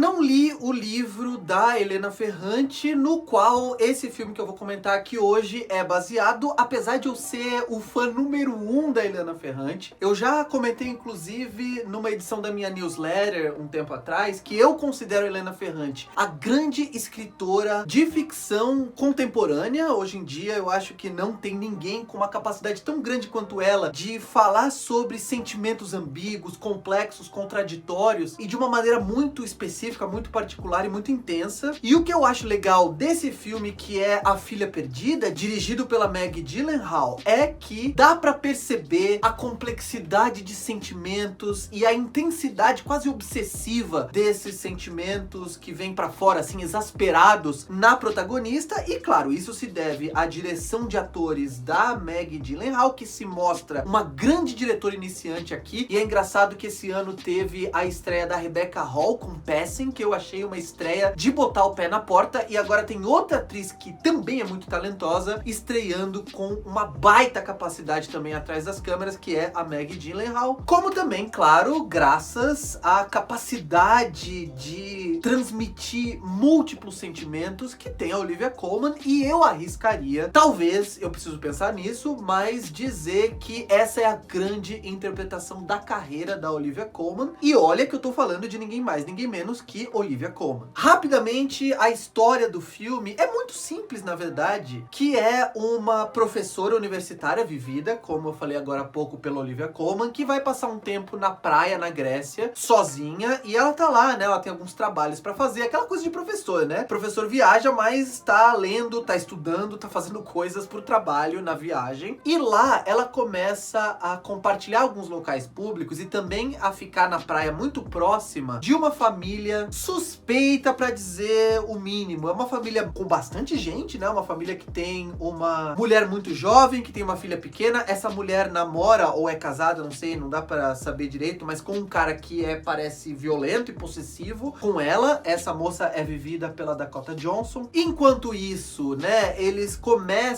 não li o livro da Helena Ferrante, no qual esse filme que eu vou comentar aqui hoje é baseado, apesar de eu ser o fã número 1 da Helena Ferrante. Eu já comentei, inclusive, numa edição da minha newsletter, um tempo atrás, que eu considero Helena Ferrante a grande escritora de ficção contemporânea. Hoje em dia, eu acho que não tem ninguém com uma capacidade tão grande quanto ela de falar sobre sentimentos ambíguos, complexos, contraditórios e de uma maneira muito específica, muito particular e muito intensa. E o que eu acho legal desse filme, que é A Filha Perdida, dirigido pela Maggie Gyllenhaal, é que dá pra perceber a complexidade de sentimentos e a intensidade quase obsessiva desses sentimentos que vêm pra fora, assim, exasperados na protagonista. E claro, isso se deve à direção de atores da Maggie Gyllenhaal, que se mostra uma grande diretora iniciante aqui. E é engraçado que esse ano teve a estreia da Rebecca Hall com Passing, que eu achei uma estreia de botar o pé na porta. E agora tem outra atriz que também é muito talentosa, estreando com uma baita capacidade também atrás das câmeras, que é a Maggie Gyllenhaal. Como também, claro, graças à capacidade de transmitir múltiplos sentimentos que tem a Olivia Colman. E eu arriscaria, talvez, eu preciso pensar nisso, mas dizer que essa é a grande interpretação da carreira da Olivia Colman. E olha que eu tô falando de ninguém mais, ninguém menos que Olivia Colman. Rapidamente, a história do filme é muito simples, na verdade, que é uma professora universitária vivida, como eu falei agora há pouco, pela Olivia Colman, que vai passar um tempo na praia, na Grécia, sozinha, e ela tá lá, né, ela tem alguns trabalhos pra fazer, aquela coisa de professor, né? O professor viaja, mas tá lendo, tá estudando, tá fazendo coisas pro trabalho na viagem, e lá ela começa a compartilhar alguns locais públicos e também a ficar na praia muito próxima de uma família suspeita, pra dizer o mínimo. É uma família com bastante gente, né? Uma família que tem uma mulher muito jovem, que tem uma filha pequena. Essa mulher namora ou é casada, não sei, não dá pra saber direito, mas com um cara que parece violento e possessivo com ela. Essa moça é vivida pela Dakota Johnson. Enquanto isso, né, eles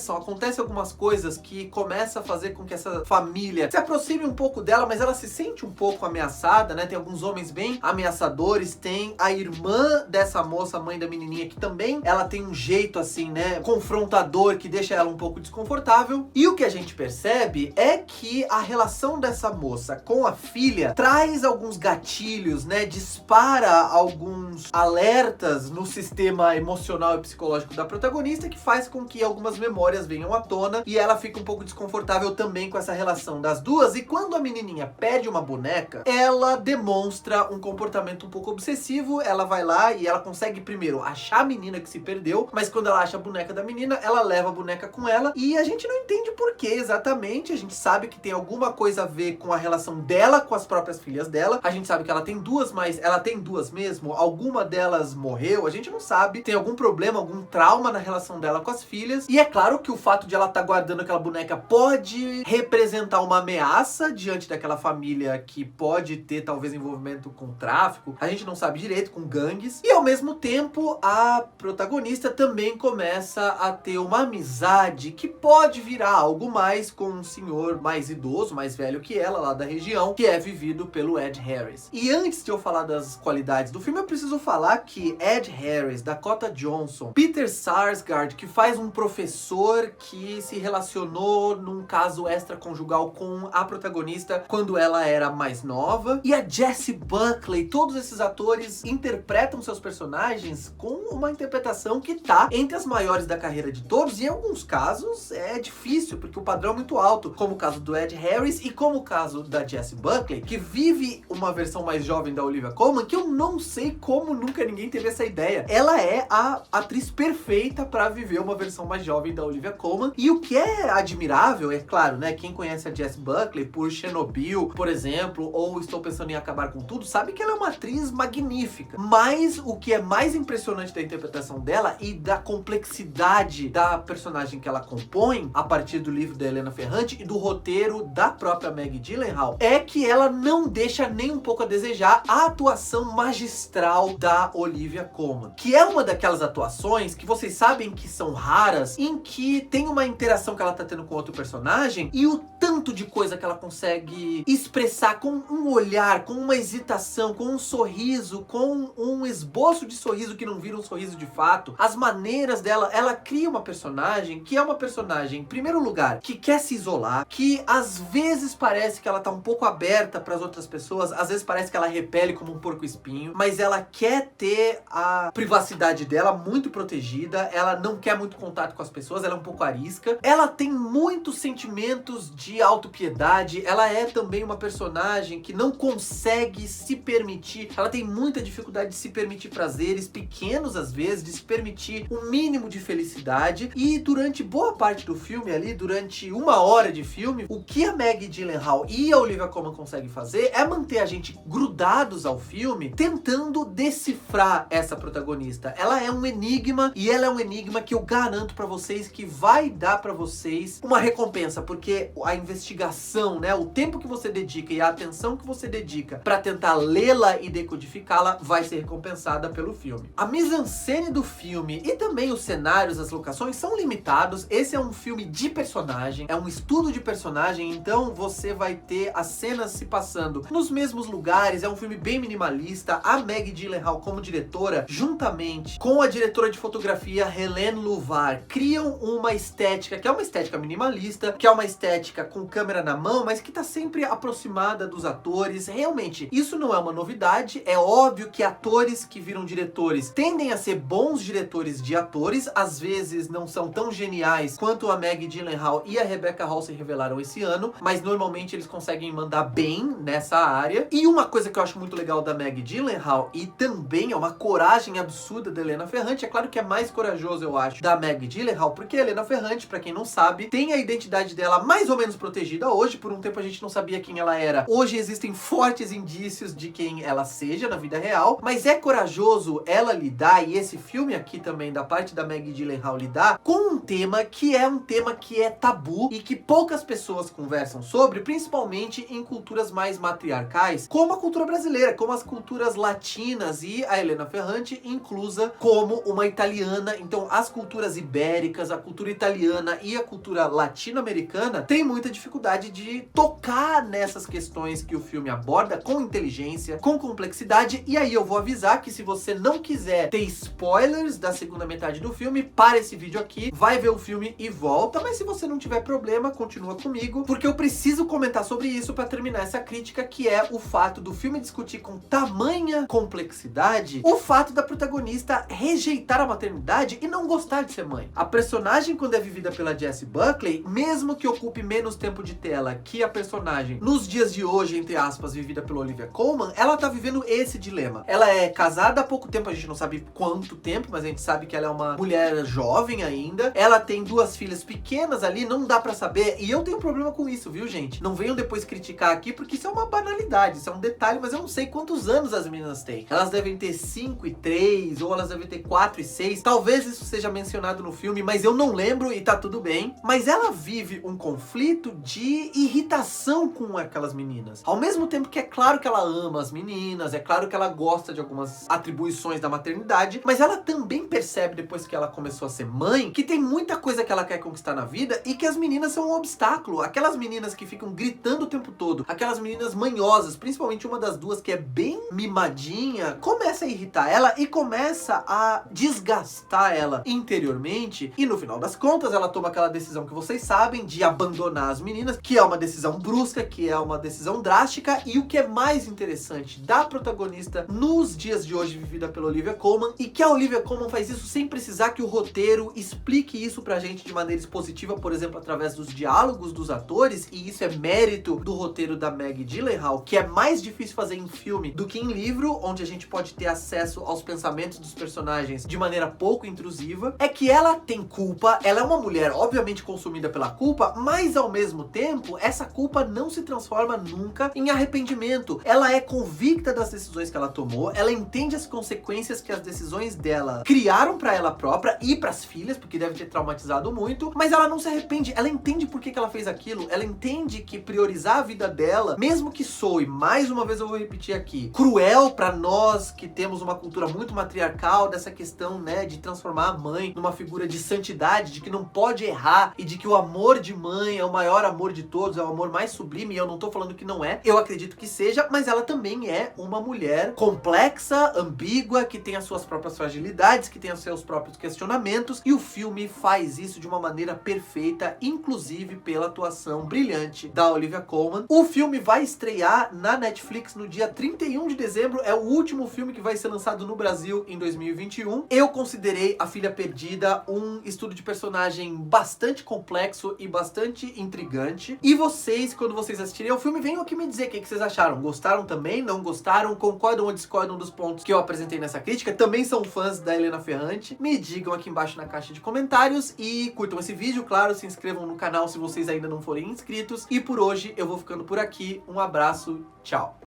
acontecem algumas coisas que começam a fazer com que essa família se aproxime um pouco dela, mas ela se sente um pouco ameaçada, né? Tem alguns homens bem ameaçadores. Tem a irmã dessa moça, a mãe da menininha, que também ela tem um jeito assim, né, confrontador, que deixa ela um pouco desconfortável. E o que a gente percebe é que a relação dessa moça com a filha traz alguns gatilhos, né, dispara alguns alertas no sistema emocional e psicológico da protagonista, que faz com que algumas memórias venham à tona e ela fica um pouco desconfortável também com essa relação das duas. E quando a menininha pede uma boneca, ela demonstra um comportamento um pouco obsessivo. Ela vai lá e ela consegue primeiro achar a menina que se perdeu, mas quando ela acha a boneca da menina, ela leva a boneca com ela e a gente não entende por que exatamente. A gente sabe que tem alguma coisa a ver com a relação dela com as próprias filhas dela. A gente sabe que ela tem duas, mas ela tem duas mesmo? Alguma delas morreu? A gente não sabe. Tem algum problema, algum trauma na relação dela com as filhas. E é claro que o fato de ela estar guardando aquela boneca pode representar uma ameaça diante daquela família que pode ter talvez envolvimento com tráfico. A gente não sabe direito, com gangues. E ao mesmo tempo, a protagonista também começa a ter uma amizade que pode virar algo mais com um senhor mais idoso, mais velho que ela, lá da região, que é vivido pelo Ed Harris. E antes de eu falar das qualidades do filme, eu preciso falar que Ed Harris, Dakota Johnson, Peter Sarsgaard, que faz um professor que se relacionou num caso extraconjugal com a protagonista quando ela era mais nova, e a Jessie Buckley, todos esses atores interpretam seus personagens com uma interpretação que tá entre as maiores da carreira de todos, e em alguns casos é difícil, porque o padrão é muito alto, como o caso do Ed Harris e como o caso da Jessie Buckley, que vive uma versão mais jovem da Olivia Colman, que eu não sei como nunca ninguém teve essa ideia. Ela é a atriz perfeita pra viver uma versão mais jovem da Olivia Colman, e o que é admirável, é claro, né, quem conhece a Jessie Buckley por Chernobyl, por exemplo, ou Estou Pensando em Acabar com Tudo, sabe que ela é uma atriz magnífica. Mas o que é mais impressionante da interpretação dela e da complexidade da personagem que ela compõe, a partir do livro da Helena Ferrante e do roteiro da própria Maggie Gyllenhaal, é que ela não deixa nem um pouco a desejar. A atuação magistral da Olivia Colman, que é uma daquelas atuações que vocês sabem que são raras, em que tem uma interação que ela tá tendo com outro personagem e o tanto de coisa que ela consegue expressar com um olhar, com uma hesitação, com um sorriso, com um esboço de sorriso que não vira um sorriso de fato. As maneiras dela, ela cria uma personagem que é uma personagem, em primeiro lugar, que quer se isolar, que às vezes parece que ela tá um pouco aberta para as outras pessoas, às vezes parece que ela repele como um porco-espinho, mas ela quer ter a privacidade dela muito protegida, ela não quer muito contato com as pessoas, ela é um pouco arisca, ela tem muitos sentimentos de autopiedade, ela é também uma personagem que não consegue se permitir, ela tem muita dificuldade de se permitir prazeres pequenos às vezes, de se permitir um mínimo de felicidade, e durante boa parte do filme ali, durante 1 hora de filme, o que a Maggie Gyllenhaal e a Olivia Colman conseguem fazer é manter a gente grudados ao filme, tentando decifrar essa protagonista. Ela é um enigma, e ela é um enigma que eu garanto pra vocês que vai dar pra vocês uma recompensa, porque a investigação, né, o tempo que você dedica e a atenção que você dedica pra tentar lê-la e decodificá-la vai ser recompensada pelo filme. A mise-en-scène do filme e também os cenários, as locações são limitados. Esse é um filme de personagem, é um estudo de personagem, então você vai ter as cenas se passando nos mesmos lugares, é um filme bem minimalista. A Maggie Gyllenhaal como diretora, juntamente com a diretora de fotografia Helene Luvar, criam uma estética que é uma estética minimalista, que é uma estética com câmera na mão, mas que tá sempre aproximada dos atores. Realmente, isso não é uma novidade, é óbvio que atores que viram diretores tendem a ser bons diretores de atores, às vezes não são tão geniais quanto a Maggie Gyllenhaal e a Rebecca Hall se revelaram esse ano, mas normalmente eles conseguem mandar bem nessa área. E uma coisa que eu acho muito legal da Maggie Gyllenhaal, e também é uma coragem absurda da Helena Ferrante, é claro que é mais corajoso, eu acho, da Maggie Gyllenhaal, porque a Helena Ferrante, pra quem não sabe, tem a identidade dela mais ou menos protegida hoje. Por um tempo a gente não sabia quem ela era. Hoje existem fortes indícios de quem ela seja na vida real, mas é corajoso ela lidar, e esse filme aqui também, da parte da Maggie Gyllenhaal, lidar com um tema que é tabu e que poucas pessoas conversam sobre, principalmente em culturas mais matriarcais, como a cultura brasileira, como as culturas latinas, e a Helena Ferrante inclusa como uma italiana. Então as culturas ibéricas, a cultura italiana e a cultura latino-americana tem muita dificuldade de tocar nessas questões que o filme aborda com inteligência, com complexidade. E aí eu vou avisar que se você não quiser ter spoilers da segunda metade do filme, para esse vídeo aqui, vai ver o filme e volta. Mas se você não tiver problema, continua comigo, porque eu preciso comentar sobre isso para terminar essa crítica, que é o fato do filme discutir com tamanha complexidade o fato da protagonista rejeitar a maternidade e não gostar de ser mãe. A personagem, quando é vivida pela Jessie Buckley, mesmo que ocupe menos tempo de tela que a personagem nos dias de hoje, entre aspas, vivida pela Olivia Colman, ela tá vivendo esse dilema. Ela é casada há pouco tempo, a gente não sabe quanto tempo, mas a gente sabe que ela é uma mulher jovem ainda. Ela tem 2 filhas pequenas ali, não dá pra saber, e eu tenho problema com isso, viu, gente? Não venham depois criticar aqui, porque isso é uma banalidade, isso é um detalhe, mas eu não sei quantos anos as meninas têm. Elas devem ter 5 e 3, ou elas devem ter 4 e 6, talvez isso seja mencionado no filme, mas eu não lembro e tá tudo bem. Mas ela vive um conflito de irritação com aquelas meninas. Ao mesmo tempo que é claro que ela ama as meninas, é claro que ela gosta de algumas atribuições da maternidade, mas ela também percebe, depois que ela começou a ser mãe, que tem muita coisa que ela quer conquistar na vida e que as meninas são um obstáculo. Aquelas meninas que ficam gritando o tempo todo, aquelas meninas manhosas, principalmente uma das duas que é bem mimadinha, começa a irritar ela e começa a desgastar ela interiormente, e no final das contas ela toma aquela decisão que vocês sabem de abandonar as meninas, que é uma decisão brusca, que é uma decisão drástica. E o que é mais interessante da protagonista nos dias de hoje, vivida pela Olivia Colman, e que a Olivia Colman faz isso sem precisar que o roteiro explique isso pra gente de maneira expositiva, por exemplo, através dos diálogos dos atores, e isso é mérito do roteiro da Maggie Gyllenhaal, que é mais difícil fazer em filme do que em livro, onde a gente pode ter acesso aos pensamentos dos personagens de maneira pouco intrusiva. É que ela tem culpa, ela é uma mulher obviamente consumida pela culpa, mas ao mesmo tempo essa culpa não se transforma nunca em arrependimento. Ela é convicta das decisões que ela tomou, ela entende as consequências que as decisões dela criaram pra ela própria e pras filhas, porque deve ter traumatizado muito, mas ela não se arrepende, ela entende por que ela fez aquilo, ela entende que priorizar a vida dela, mesmo que soe, mais uma vez eu vou repetir aqui, cruel pra nós nós que temos uma cultura muito matriarcal, dessa questão, né, de transformar a mãe numa figura de santidade, de que não pode errar e de que o amor de mãe é o maior amor de todos, é o amor mais sublime, e eu não tô falando que não é, eu acredito que seja, mas ela também é uma mulher complexa, ambígua, que tem as suas próprias fragilidades, que tem os seus próprios questionamentos, e o filme faz isso de uma maneira perfeita, inclusive pela atuação brilhante da Olivia Colman. O filme vai estrear na Netflix no dia 31 de dezembro, é o último filme que vai ser lançado no Brasil em 2021. Eu considerei A Filha Perdida um estudo de personagem bastante complexo e bastante intrigante. E vocês, quando vocês assistirem ao filme, venham aqui me dizer o que vocês acharam. Gostaram também? Não gostaram? Concordam ou discordam dos pontos que eu apresentei nessa crítica? Também são fãs da Helena Ferrante? Me digam aqui embaixo na caixa de comentários e curtam esse vídeo, claro, se inscrevam no canal se vocês ainda não forem inscritos. E por hoje eu vou ficando por aqui. Um abraço, tchau!